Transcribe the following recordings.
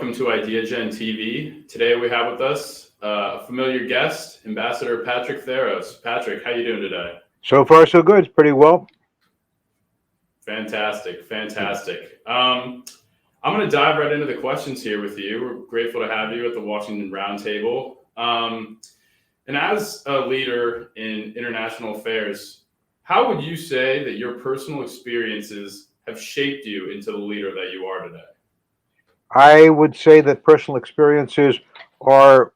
welcome to Ideagen TV. Today we have with us a familiar guest, Ambassador Patrick Theros. Patrick, how you doing today? So far, so good. It's pretty well. Fantastic, fantastic. I'm going to dive right into the questions here with you. We're grateful to have you at the Washington Roundtable. And as a leader in international affairs, how would you say that your personal experiences have shaped you into the leader that you are today? I would say that personal experiences are,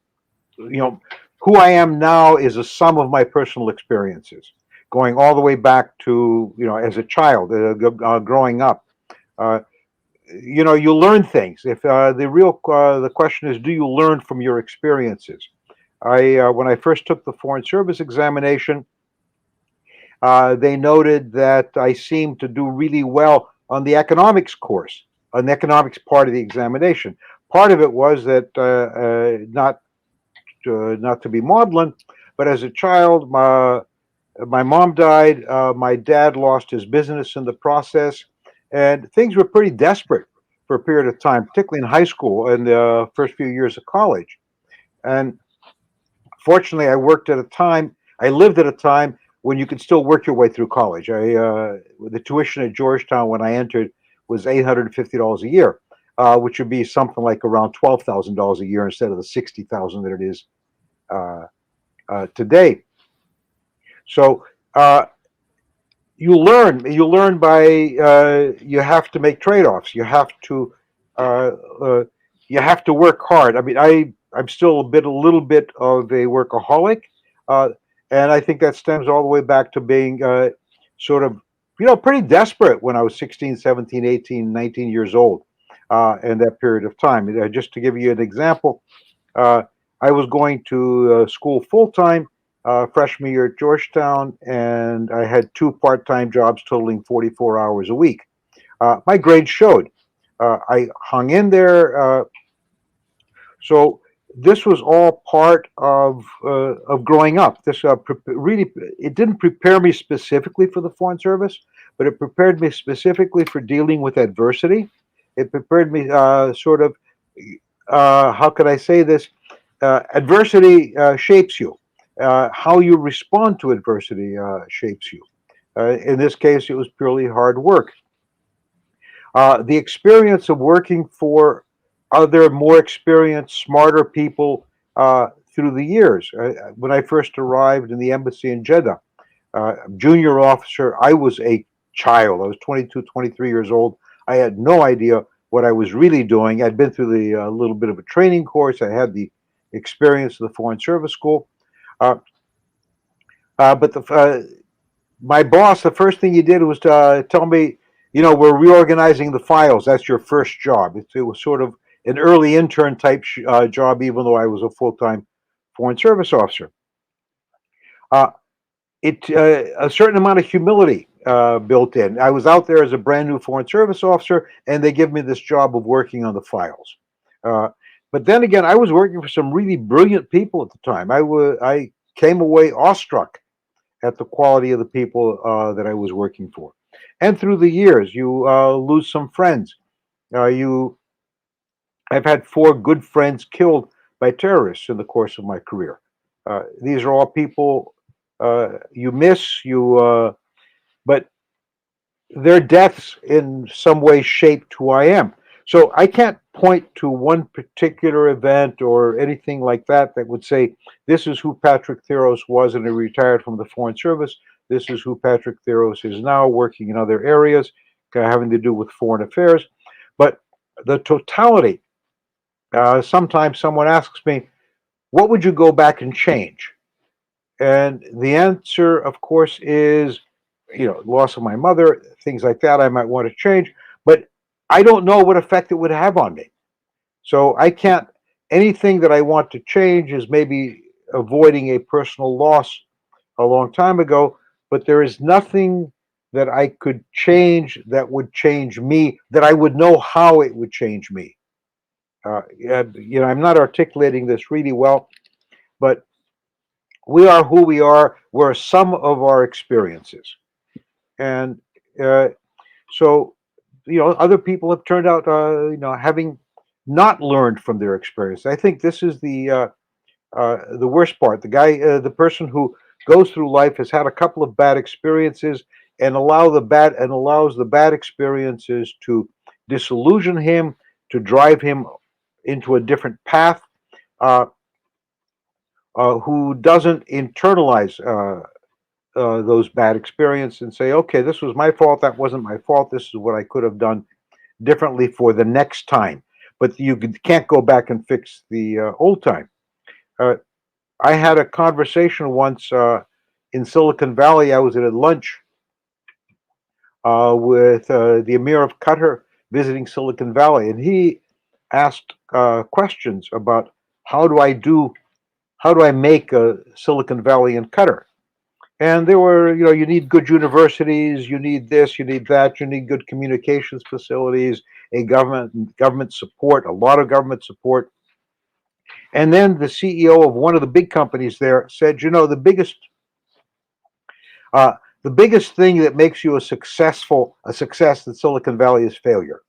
who I am now is a sum of my personal experiences, going all the way back to, as a child, growing up. You learn things. If the question is, do you learn from your experiences? When I first took the Foreign Service examination, they noted that I seemed to do really well on the economics course, on the economics part of the examination. Part of it was that not to be maudlin, but as a child, my mom died. My dad lost his business in the process, and things were pretty desperate for a period of time, particularly in high school and the first few years of college. And fortunately, I lived at a time when you could still work your way through college. The tuition at Georgetown when I entered was $850 a year, which would be something like around $12,000 a year instead of the $60,000 that it is today. So you learn by you have to make trade-offs. You have to work hard. I mean, I'm still a little bit of a workaholic, and I think that stems all the way back to being sort of pretty desperate when I was 16, 17, 18, 19 years old in that period of time. Just to give you an example, I was going to school full-time freshman year at Georgetown, and I had two part-time jobs totaling 44 hours a week. My grades showed. I hung in there. So this was all part of growing up. This really, it didn't prepare me specifically for the Foreign Service, but it prepared me specifically for dealing with adversity. It prepared me how could I say this? Adversity shapes you. How you respond to adversity shapes you. In this case, it was purely hard work. The experience of working for other more experienced, smarter people through the years. When I first arrived in the embassy in Jeddah, junior officer, I was a child. I was 22, 23 years old. I had no idea what I was really doing. I'd been through the little bit of a training course. I had the experience of the Foreign Service School. But my boss, the first thing he did was to tell me, we're reorganizing the files. That's your first job. It was sort of an early intern type job, even though I was a full-time Foreign Service officer. A certain amount of humility built in. I was out there as a brand new Foreign Service officer, and they give me this job of working on the files. But then again, I was working for some really brilliant people at the time. I came away awestruck at the quality of the people that I was working for. And through the years, you lose some friends. I've had 4 good friends killed by terrorists in the course of my career. These are all people you miss, but their deaths in some way shaped who I am. So I can't point to one particular event or anything like that that would say, this is who Patrick Theros was and he retired from the Foreign Service. This is who Patrick Theros is now, working in other areas having to do with foreign affairs. But the totality, sometimes someone asks me, what would you go back and change? And the answer, of course, is, loss of my mother, things like that I might want to change, but I don't know what effect it would have on me. So I can't, anything that I want to change is maybe avoiding a personal loss a long time ago, but there is nothing that I could change that would change me, that I would know how it would change me. I'm not articulating this really well, but we are who we are. We're a sum of our experiences. And so, other people have turned out, having not learned from their experience. I think this is the worst part. The person who goes through life has had a couple of bad experiences and allows the bad experiences to disillusion him, to drive him into a different path. Uh, who doesn't internalize those bad experiences and say, okay, this was my fault, that wasn't my fault, this is what I could have done differently for the next time. But can't go back and fix the old time. Uh, I had a conversation once in Silicon Valley. I was at a lunch with the Emir of Qatar visiting Silicon Valley, and he asked questions about how do I do, how do I make Silicon Valley in Qatar? And there were, you need good universities, you need this, you need that, you need good communications facilities, a government support, a lot of government support. And then the CEO of one of the big companies there said, uh, the biggest thing that makes you a success in Silicon Valley is failure.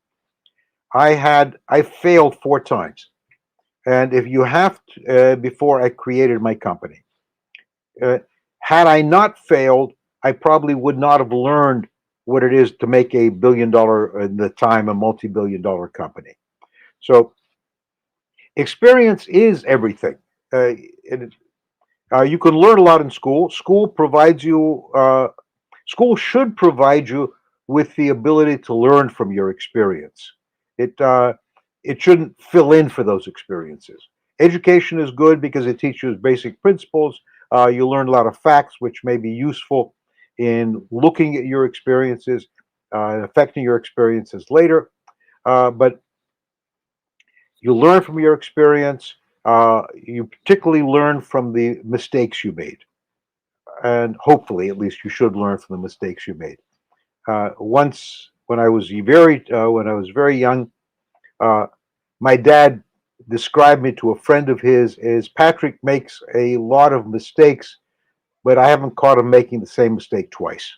I failed 4 times, and if you have to, before I created my company. Uh, Had I not failed, I probably would not have learned what it is to make a billion dollar, in the time, a multi-billion dollar company. So experience is everything. It, you can learn a lot in school. School should provide you with the ability to learn from your experience. It uh, it shouldn't fill in for those experiences. Education is good because it teaches basic principles. You learn a lot of facts which may be useful in looking at your experiences, affecting your experiences later. But you learn from your experience. You particularly learn from the mistakes you made, and hopefully, at least, you should learn from the mistakes you made. Once, when I was very young, uh, my dad described me to a friend of his as Patrick makes a lot of mistakes, but I haven't caught him making the same mistake twice.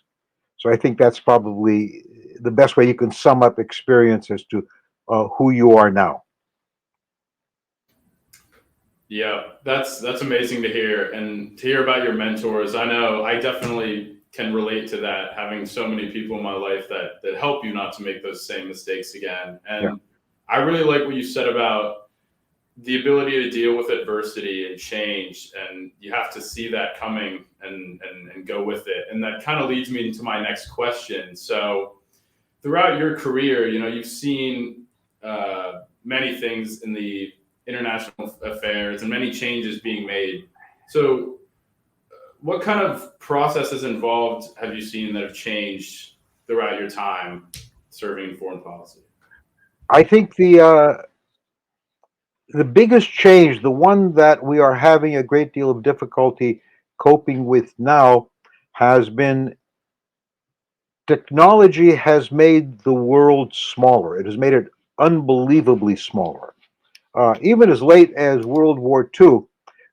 So I think that's probably the best way you can sum up experience as to who you are now. Yeah, that's amazing to hear, and to hear about your mentors. I know I definitely can relate to that, having so many people in my life that help you not to make those same mistakes again. Yeah, And I really like what you said about the ability to deal with adversity and change, and you have to see that coming and go with it. And that kind of leads me into my next question. So throughout your career, you've seen many things in the international affairs and many changes being made. So, what kind of processes involved have you seen that have changed throughout your time serving in foreign policy? I think the biggest change, the one that we are having a great deal of difficulty coping with now, has been technology has made the world smaller. It has made it unbelievably smaller. Even as late as World War II,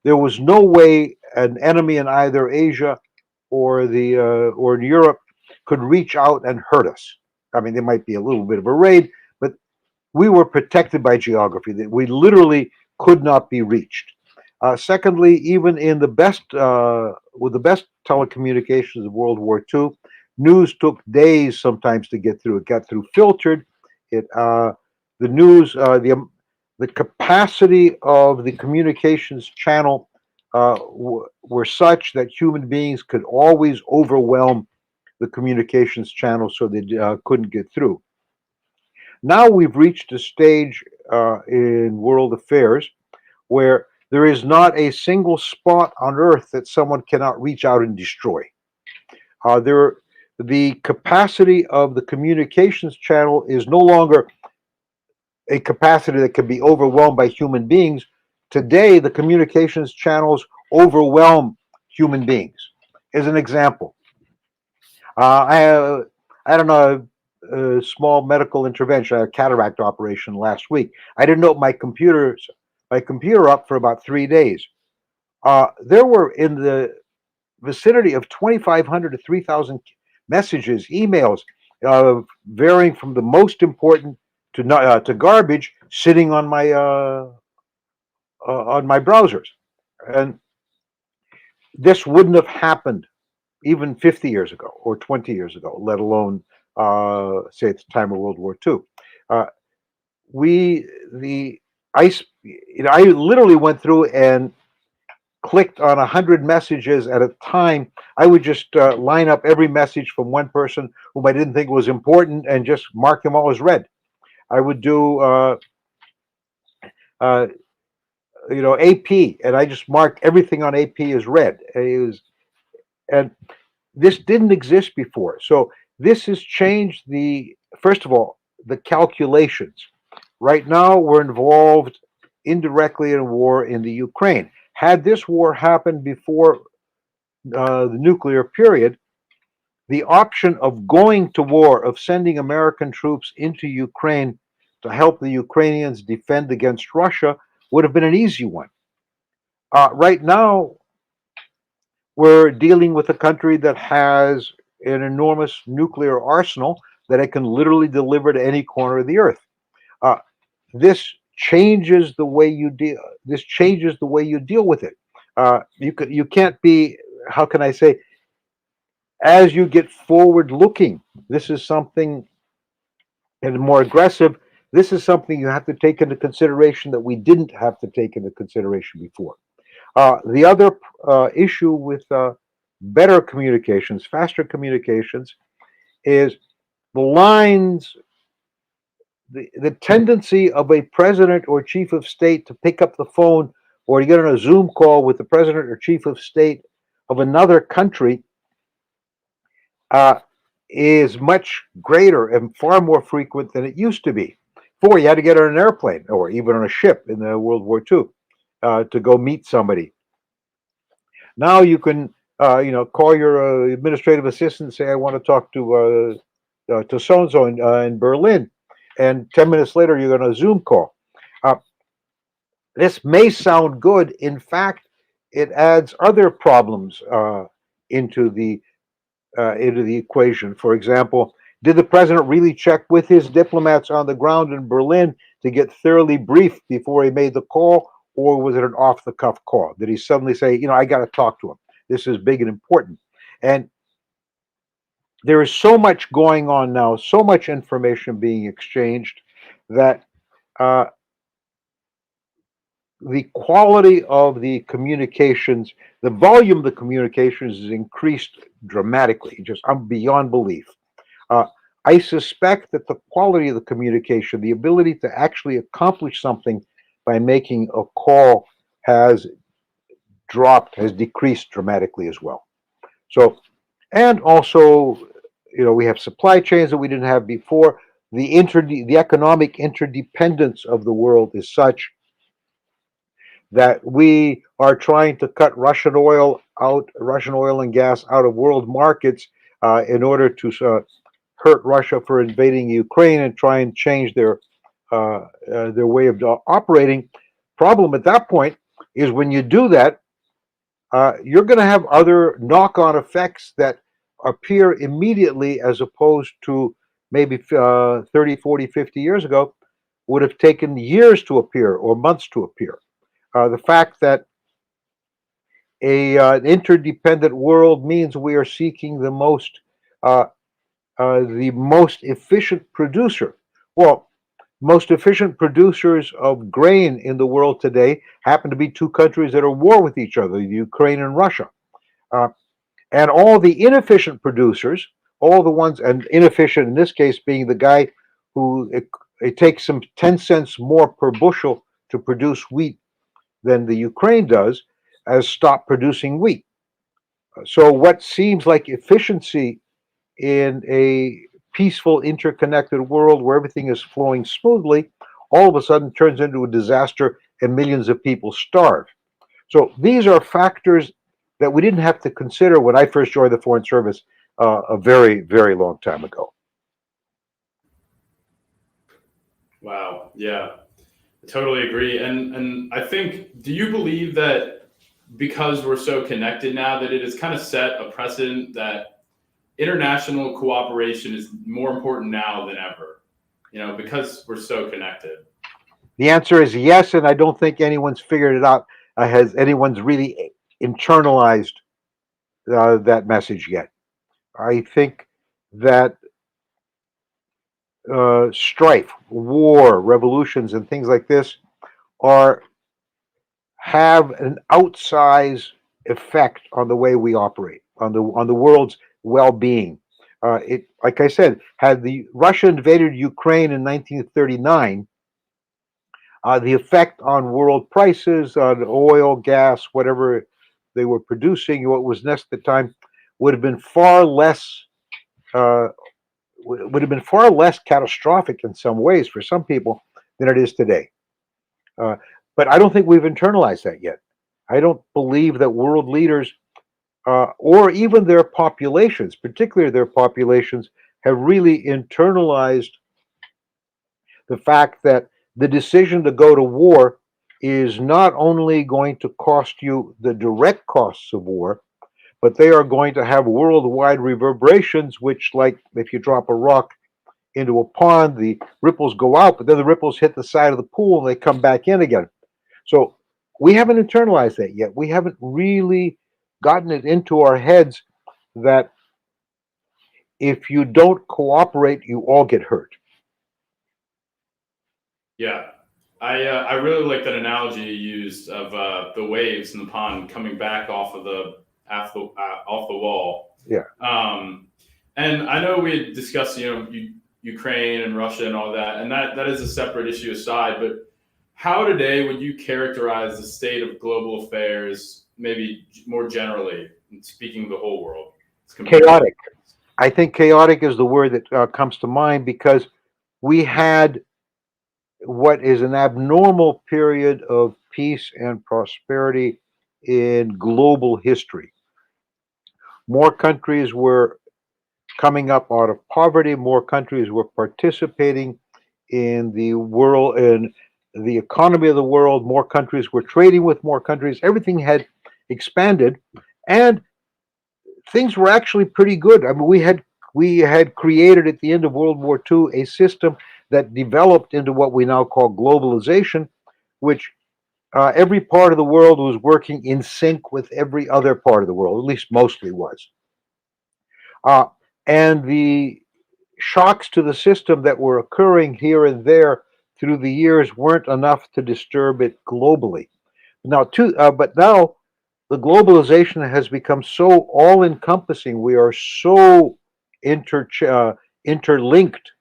there was no way an enemy in either Asia or in Europe could reach out and hurt us. I mean, there might be a little bit of a raid, but we were protected by geography. That we literally could not be reached. Secondly, even in the best with the best telecommunications of World War II, news took days sometimes to get through. It got through filtered. It the news the capacity of the communications channel were such that human beings could always overwhelm the communications channel, so they couldn't get through. Now we've reached a stage in world affairs where there is not a single spot on Earth that someone cannot reach out and destroy. There, the capacity of the communications channel is no longer a capacity that can be overwhelmed by human beings. Today, the communications channels overwhelm human beings. As an example, uh, I uh, I don't know a small medical intervention, a cataract operation last week. I didn't open my computer up for about 3 days. There were in the vicinity of 2,500 to 3,000 messages, emails, varying from the most important to garbage sitting on my browsers, and this wouldn't have happened even 50 years ago or 20 years ago, let alone say at the time of World War II. Uh, we the ice. I literally went through and clicked on 100 messages at a time. I would just line up every message from one person whom I didn't think was important and just mark them all as read. I would do uh, AP, and I just marked everything on AP as read. And this didn't exist before. So this has changed first of all, the calculations. Right now, we're involved indirectly in a war in the Ukraine. Had this war happened before the nuclear period, the option of going to war, of sending American troops into Ukraine to help the Ukrainians defend against Russia, would have been an easy one. Right now, we're dealing with a country that has an enormous nuclear arsenal that it can literally deliver to any corner of the earth. Uh, this changes the way you deal. This changes the way you deal with it. You can't be. How can I say? As you get forward looking, this is something and more aggressive. This is something you have to take into consideration that we didn't have to take into consideration before. The other issue with better communications, faster communications, is the lines, the tendency of a president or chief of state to pick up the phone or to get on a Zoom call with the president or chief of state of another country uh, is much greater and far more frequent than it used to be. Before, you had to get on an airplane or even on a ship in the World War II to go meet somebody. Now you can, call your administrative assistant and say, "I want to talk to so and so in Berlin," and 10 minutes later you're on a Zoom call. Uh, this may sound good. In fact, it adds other problems into the equation. For example, did the president really check with his diplomats on the ground in Berlin to get thoroughly briefed before he made the call, or was it an off the cuff call? Did he suddenly say, I got to talk to him? This is big and important. And there is so much going on now, so much information being exchanged that uh, the quality of the communications, the volume of the communications is increased dramatically, just beyond belief. Uh, I suspect that the quality of the communication, the ability to actually accomplish something by making a call, has has decreased dramatically as well. So, and also, we have supply chains that we didn't have before. The economic interdependence of the world is such that we are trying to cut Russian oil and gas out of world markets in order to hurt Russia for invading Ukraine and try and change their way of operating. Problem at that point is when you do that, you're going to have other knock-on effects that appear immediately as opposed to maybe 30, 40, 50 years ago would have taken years to appear or months to appear. The fact that an interdependent world means we are seeking uh, the most efficient producer. Well, most efficient producers of grain in the world today happen to be two countries that are at war with each other, Ukraine and Russia. Uh, and all the inefficient producers, all the ones, and inefficient in this case being the guy who it takes some 10 cents more per bushel to produce wheat than the Ukraine does, has stopped producing wheat. So what seems like efficiency in a peaceful, interconnected world where everything is flowing smoothly, all of a sudden turns into a disaster and millions of people starve. So these are factors that we didn't have to consider when I first joined the Foreign Service a very, very long time ago. Wow. Yeah. I totally agree. And I think, do you believe that because we're so connected now that it has kind of set a precedent that international cooperation is more important now than ever? because we're so connected? The answer is yes, and I don't think anyone's figured it out. Has anyone's really internalized that message yet? I think that strife, war, revolutions, and things like this are have an outsized effect on the way we operate, on the world's well-being. It, like I said, had the Russia invaded Ukraine in 1939, the effect on world prices, on oil, gas, whatever they were producing, what was next at the time, would have been far less. Uh, would have been far less catastrophic in some ways for some people than it is today. Uh, but I don't think we've internalized that yet. I don't believe that world leaders or even their populations, particularly their populations, have really internalized the fact that the decision to go to war is not only going to cost you the direct costs of war, but they are going to have worldwide reverberations, which, like if you drop a rock into a pond, the ripples go out, but then the ripples hit the side of the pool and they come back in again. So we haven't internalized that yet. We haven't really gotten it into our heads that if you don't cooperate, you all get hurt. Yeah, I really like that analogy you used of the waves in the pond coming back off the wall. Yeah. And I know we had discussed Ukraine and Russia and all that, and that is a separate issue aside. But how today would you characterize the state of global affairs, maybe more generally, speaking of the whole world? Chaotic. I think chaotic is the word that comes to mind because we had what is an abnormal period of peace and prosperity in global history. More countries were coming up out of poverty, more countries were participating in the world, in the economy of the world, more countries were trading with more countries. Everything had expanded, and things were actually pretty good. I mean, we had created at the end of World War II a system that developed into what we now call globalization, which every part of the world was working in sync with every other part of the world, at least mostly was. Uh, and the shocks to the system that were occurring here and there through the years weren't enough to disturb it globally. But now the globalization has become so all-encompassing. We are so interlinked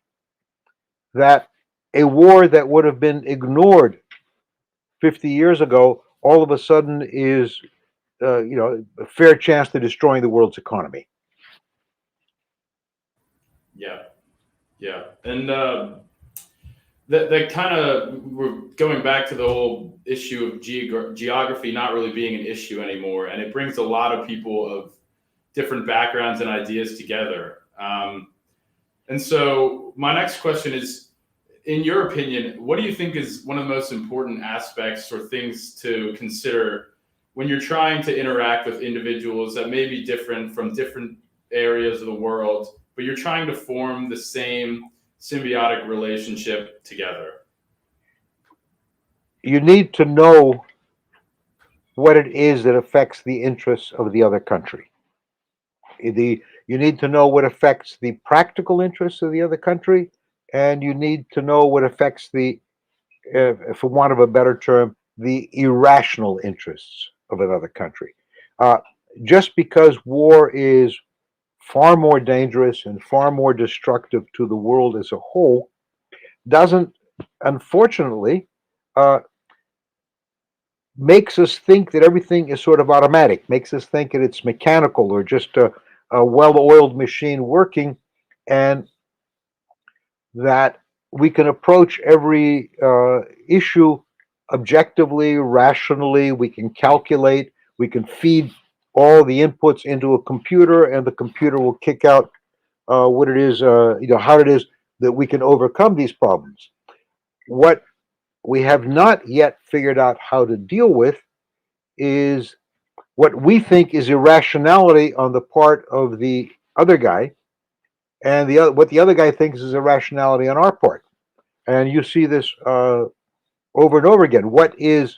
that a war that would have been ignored 50 years ago all of a sudden is, a fair chance to destroying the world's economy. Yeah, yeah, and that kind of, we're going back to the whole issue of geography not really being an issue anymore, and it brings a lot of people of different backgrounds and ideas together. And so my next question is, in your opinion, what do you think is one of the most important aspects or things to consider when you're trying to interact with individuals that may be different from different areas of the world, but you're trying to form the same symbiotic relationship together? You need to know what it is that affects the interests of the other country. You need to know what affects the practical interests of the other country, and you need to know what affects the, for want of a better term, the irrational interests of another country. Uh, just because war is far more dangerous and far more destructive to the world as a whole doesn't, unfortunately, uh, makes us think that everything is sort of automatic, makes us think that it's mechanical or just a well-oiled machine working, and that we can approach every issue objectively, rationally. We can calculate, we can feed all the inputs into a computer, and the computer will kick out what it is, how it is that we can overcome these problems. What we have not yet figured out how to deal with is what we think is irrationality on the part of the other guy, and what the other guy thinks is irrationality on our part. And you see this over and over again. What in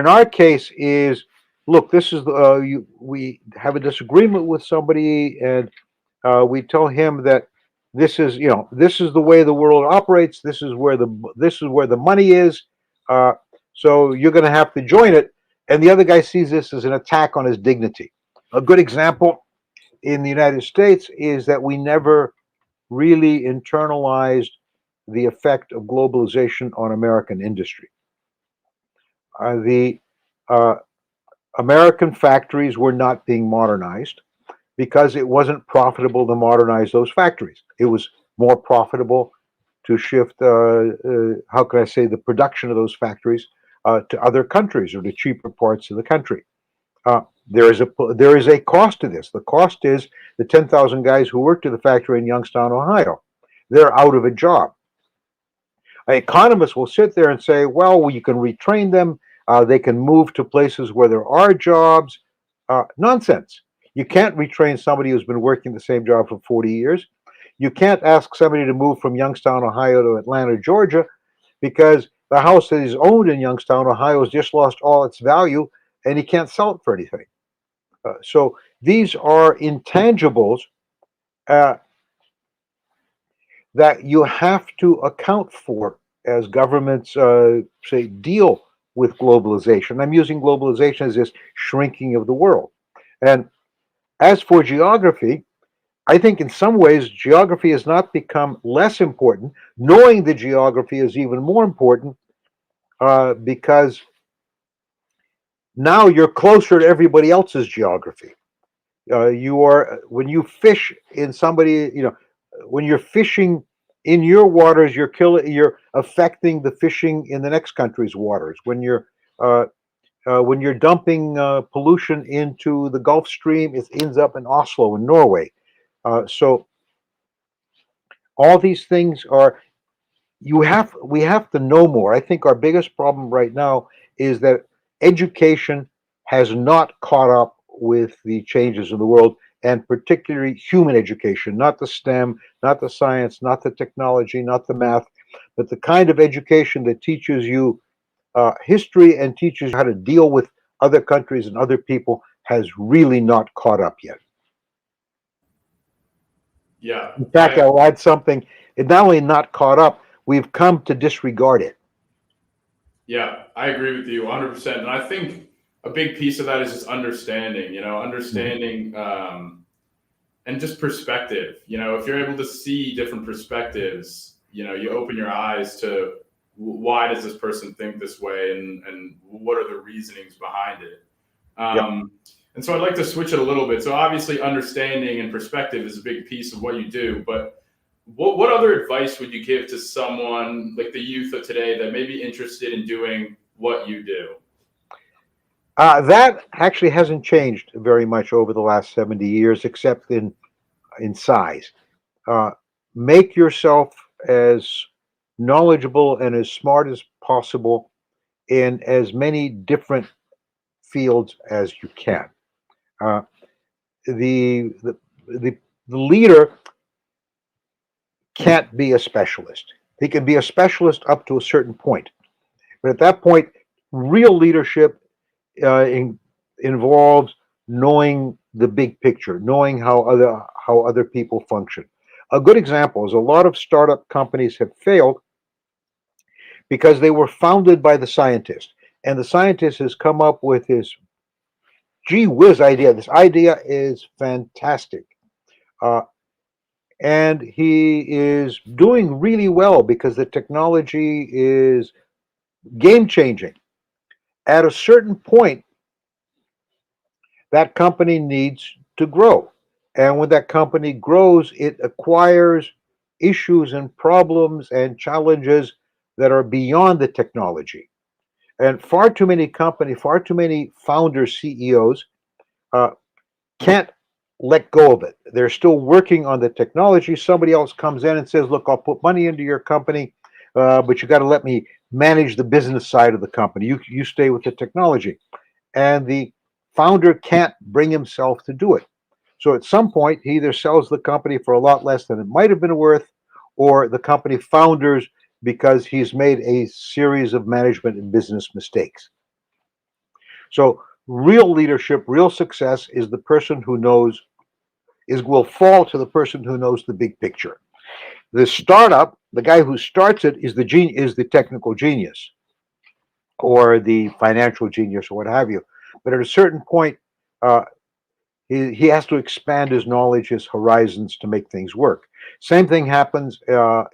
our case is, look, this is we have a disagreement with somebody, and we tell him that this is the way the world operates. This is where the money is. Uh, so you're going to have to join it. And the other guy sees this as an attack on his dignity. A good example in the United States is that we never really internalized the effect of globalization on American industry. The American factories were not being modernized because it wasn't profitable to modernize those factories. It was more profitable to shift, how can I say, the production of those factories to other countries or to cheaper parts of the country. There is a cost to this. The cost is the 10,000 guys who worked at the factory in Youngstown, Ohio. They're out of a job. Economists will sit there and say, well, you can retrain them. They can move to places where there are jobs. Nonsense. You can't retrain somebody who's been working the same job for 40 years. You can't ask somebody to move from Youngstown, Ohio to Atlanta, Georgia, because the house that is owned in Youngstown, Ohio has just lost all its value and he can't sell it for anything. So these are intangibles uh, that you have to account for as governments say deal with globalization. I'm using globalization as this shrinking of the world. And as for geography, I think in some ways geography has not become less important. Knowing the geography is even more important because now you're closer to everybody else's geography. You are when you fish in somebody, when you're fishing in your waters, you're affecting the fishing in the next country's waters. When you're dumping pollution into the Gulf Stream, it ends up in Oslo in Norway. So all these things are we have to know more. I think our biggest problem right now is that education has not caught up with the changes in the world, and particularly human education, not the STEM, not the science, not the technology, not the math, but the kind of education that teaches you history and teaches you how to deal with other countries and other people has really not caught up yet. Yeah, In fact, I'll add something. It not only not caught up, we've come to disregard it. yeah, I agree with you 100%. And I think a big piece of that is just understanding, Mhm. understanding and just perspective. If you're able to see different perspectives, you open your eyes to why does this person think this way, and what are the reasonings behind it. Yep. And so I'd like to switch it a little bit. So obviously, understanding and perspective is a big piece of what you do. But what other advice would you give to someone like the youth of today that may be interested in doing what you do? That actually hasn't changed very much over the last 70 years, except in size. Uh, make yourself as knowledgeable and as smart as possible in as many different fields as you can. Uh, the, the the leader can't be a specialist. He can be a specialist up to a certain point, but at that point, real leadership involves knowing the big picture, knowing how other people function. A good example is a lot of startup companies have failed because they were founded by the scientist, and the scientist has come up with this gee whiz idea. This idea is fantastic. Uh, and he is doing really well because the technology is game changing. At a certain point, that company needs to grow. And when that company grows, it acquires issues and problems and challenges that are beyond the technology. And far too many founders, CEOs, uh, can't let go of it. They're still working on the technology. Somebody else comes in and says, look, I'll put money into your company, but you got to let me manage the business side of the company. You stay with the technology. And the founder can't bring himself to do it. So at some point, he either sells the company for a lot less than it might have been worth, or the company founders because he's made a series of management and business mistakes. So real leadership, real success is the person who knows is will fall to the person who knows the big picture. The startup, the guy who starts it is the technical genius or the financial genius or what have you. But at a certain point, uh, he has to expand his knowledge, his horizons to make things work. Same thing happens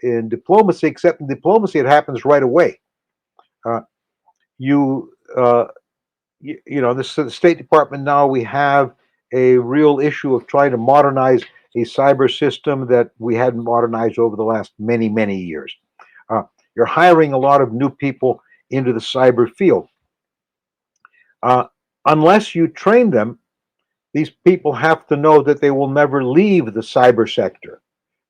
in diplomacy, except in diplomacy it happens right away. Uh, you you know, the State Department now, we have a real issue of trying to modernize a cyber system that we hadn't modernized over the last many years. Uh, you're hiring a lot of new people into the cyber field. Uh, Unless you train them, these people have to know that they will never leave the cyber sector,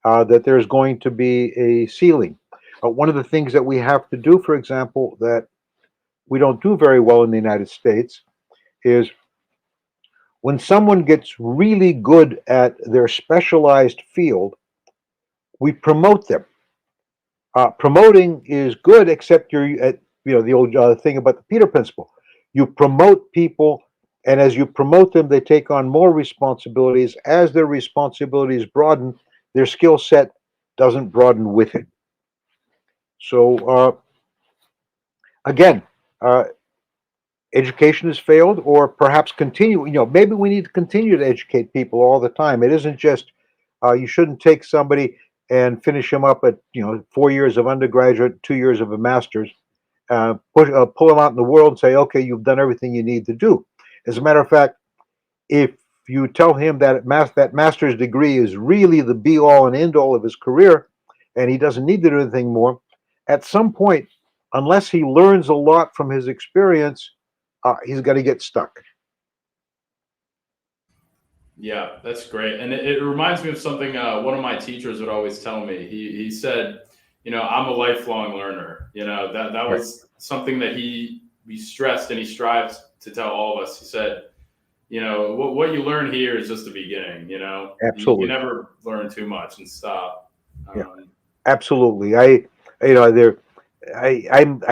that there's going to be a ceiling. One of the things that we have to do, for example, that we don't do very well in the United States is when someone gets really good at their specialized field, we promote them. Promoting is good, except you're at, you know, the old thing about the Peter principle. You promote people, and as you promote them, they take on more responsibilities. As their responsibilities broaden, their skill set doesn't broaden with it. So again, uh, education has failed, or perhaps continue. You know, maybe we need to continue to educate people all the time. It isn't just you shouldn't take somebody and finish them up at 4 years of undergraduate, 2 years of a master's, pull them out in the world and say, okay, you've done everything you need to do. As a matter of fact, if you tell him that that master's degree is really the be all and end all of his career, and he doesn't need to do anything more, at some point, unless he learns a lot from his experience, he's going to get stuck. Yeah, that's great. And it reminds me of something one of my teachers would always tell me. He said, I'm a lifelong learner. That Right. was something that he stressed and he strives to tell all of us. He said, what you learn here is just the beginning. You Absolutely. never learn too much and stop. Yeah. Absolutely. You know, there, I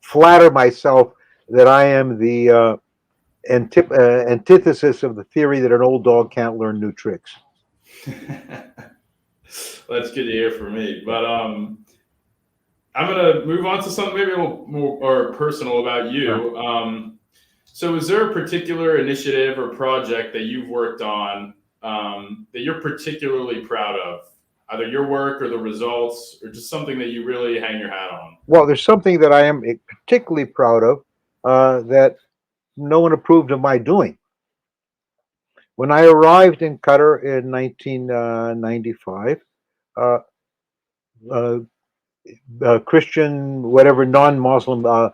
flatter myself that I am the antithesis of the theory that an old dog can't learn new tricks. That's good to hear for me. Yeah. But I'm gonna move on to something maybe a little more or personal about Sure. you. So, is there a particular initiative or project that you've worked on that you're particularly proud of? Either your work or the results, or just something that you really hang your hat on? Well, there's something that I am particularly proud of that no one approved of my doing. When I arrived in Qatar in 1995, uh, uh, Christian, whatever non-Muslim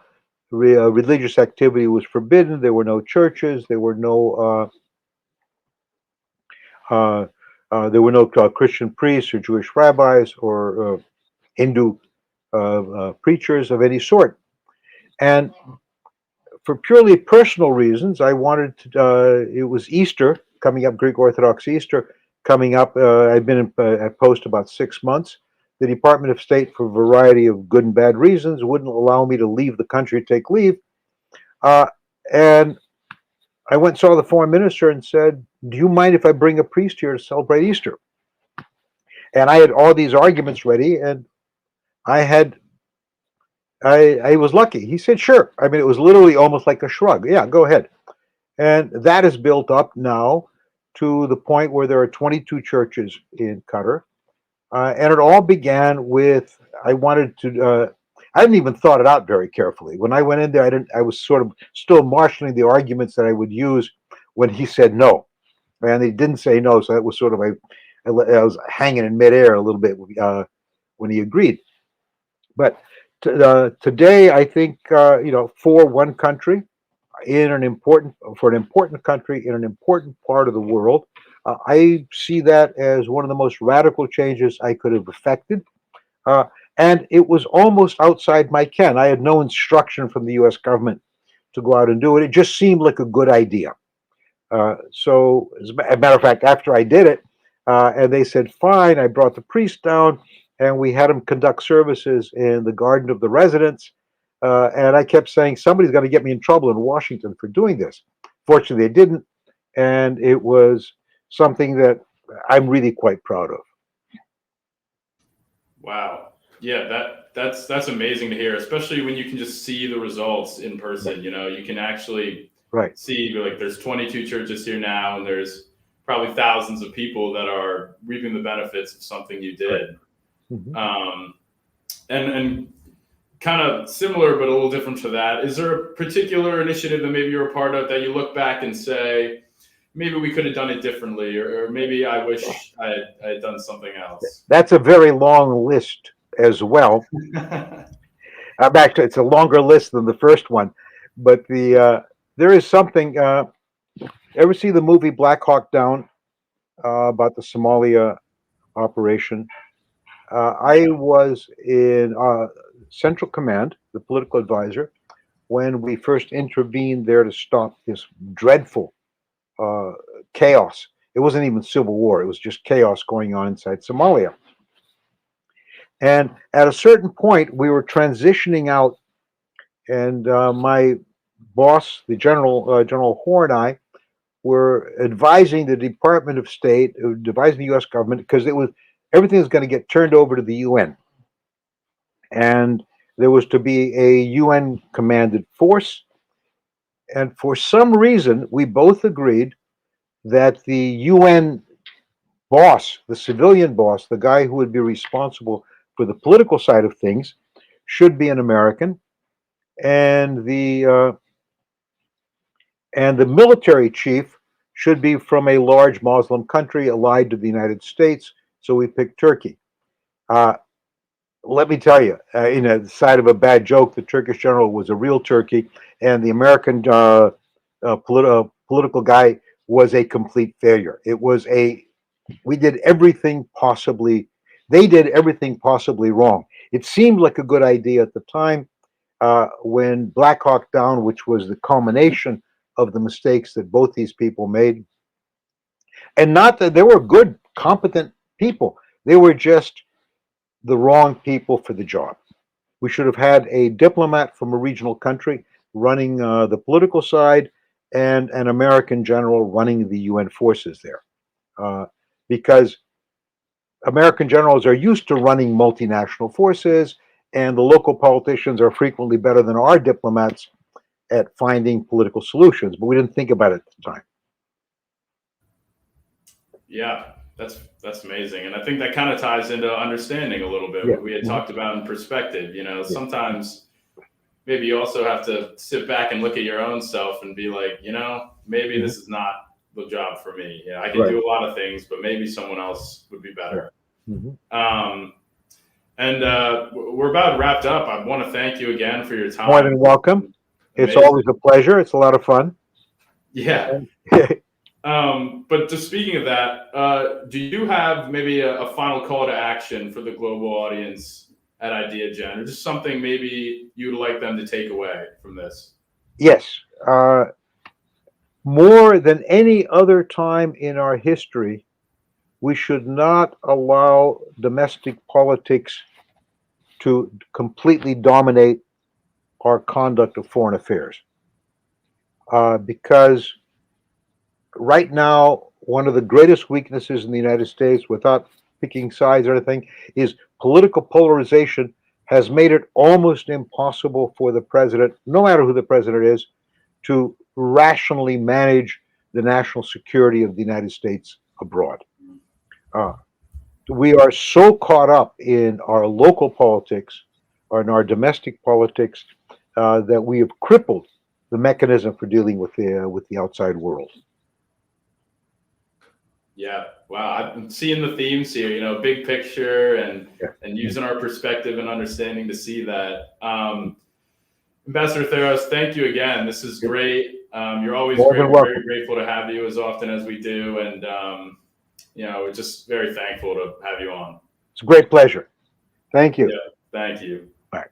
religious activity was forbidden. There were no churches. Uh, there were no Christian priests or Jewish rabbis or Hindu preachers of any sort. And for purely personal reasons, I wanted to. It was Easter coming up, Greek Orthodox Easter coming up. I'd been at post about 6 months. The Department of State, for a variety of good and bad reasons, wouldn't allow me to leave the country, take leave. Uh, and I went and saw the foreign minister and said, "Do you mind if I bring a priest here to celebrate Easter?" And I had all these arguments ready, and I had I was lucky. He said, "Sure." I mean, it was literally almost like a shrug. Yeah, go ahead. And that is built up now to the point where there are 22 churches in Qatar. And it all began with I wanted to. I didn't even thought it out very carefully. When I went in there, I didn't. I was sort of still marshaling the arguments that I would use when he said no, and he didn't say no. So that was sort of I was hanging in midair a little bit when he agreed. But today, I think for one country in an important for an important country in an important part of the world, I see that as one of the most radical changes I could have effected. Uh, and it was almost outside my ken. I had no instruction from the U.S. government to go out and do it. It just seemed like a good idea. So, as a matter of fact, after I did it, And they said, fine. I brought the priest down, and we had him conduct services in the garden of the residents. And I kept saying, somebody's going to get me in trouble in Washington for doing this. Fortunately, they didn't. And it was something that I'm really quite proud of. Wow. Yeah, that's amazing to hear, especially when you can just see the results in person. You know, you can actually Right. see, like, there's 22 churches here now, and there's probably thousands of people that are reaping the benefits of something you did. Mm-hmm. And kind of similar but a little different to that, is there a particular initiative that maybe you're a part of that you look back and say, maybe we could have done it differently, or maybe I wish I had done something else? That's a very long list as well. Actually, it's a longer list than the first one, but there is something. Ever see the movie Black Hawk Down about the Somalia operation? I was in Central Command, the political advisor, when we first intervened there to stop this dreadful chaos. It wasn't even civil war; it was just chaos going on inside Somalia. And at a certain point, we were transitioning out, and my boss, the General Hoare, and I were advising the Department of State, advising the U.S. government, because everything was going to get turned over to the UN, and there was to be a UN commanded force. And for some reason, we both agreed that the UN boss, the civilian boss, the guy who would be responsible for the political side of things, should be an American, and the military chief should be from a large Muslim country allied to the United States. So we picked Turkey. Let me tell you, in a side of a bad joke, the Turkish general was a real turkey, and the American political guy was a complete failure. We did everything possibly, they did everything possibly wrong. It seemed like a good idea at the time. When Black Hawk Down, which was the culmination of the mistakes that both these people made, and not that they were good, competent people, they were just the wrong people for the job. We should have had a diplomat from a regional country running the political side, and an American general running the UN forces there. Because American generals are used to running multinational forces, and the local politicians are frequently better than our diplomats at finding political solutions. But we didn't think about it at the time. Yeah, that's amazing, and I think that kind of ties into understanding a little bit what we had talked about in perspective. You know, sometimes maybe you also have to sit back and look at your own self and be like, you know, maybe this is not the job for me. Yeah, I can do a lot of things, but maybe someone else would be better. And we're about wrapped up. I want to thank you again for your time. More than welcome. It's always a pleasure. It's a lot of fun. Yeah. But just speaking of that, do you have maybe a final call to action for the global audience at Ideagen, or just something maybe you'd like them to take away from this? Yes. More than any other time in our history, we should not allow domestic politics to completely dominate our conduct of foreign affairs. Because right now, one of the greatest weaknesses in the United States, without picking sides or anything, is political polarization has made it almost impossible for the president, no matter who the president is, to rationally manage the national security of the United States abroad. We are so caught up in our local politics or in our domestic politics that we have crippled the mechanism for dealing with the outside world. Yeah, wow. I'm seeing the themes here, you know, big picture and using our perspective and understanding to see that. Ambassador Theros, thank you again. This is great. You're always great. We're very grateful to have you as often as we do. And, you know, we're just very thankful to have you on. It's a great pleasure. Thank you. Yeah, thank you. Bye.